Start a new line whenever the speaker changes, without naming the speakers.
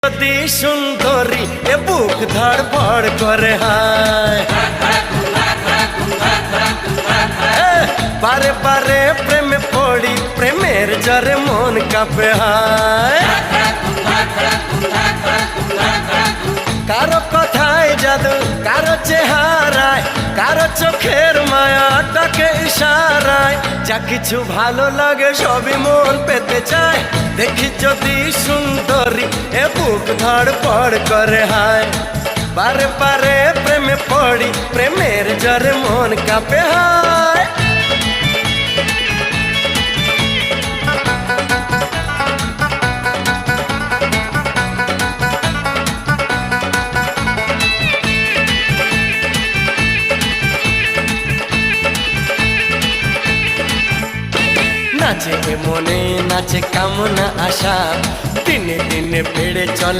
যদি সুন্দরী এ বুক ধড়ফড় করে হায় বারে বারে প্রেমে পড়ি প্রেমের জ্বরে মন কাঁপে হায় কারো কথায় জাদু কারো চেহারায় কারো চোখের মায়াটাকে ইশারায় যা কিছু ভালো লাগে সবই মন পেতে চায় দেখি যদি সুন্দরী এ বুক ধড়ফড় করে হায় বারে বারে প্রেমে পড়ি প্রেমের জ্বরে মন কাঁপে হায় নাচে মনে নাচে কামনা আশা দিনে দিনে বেড়ে চলে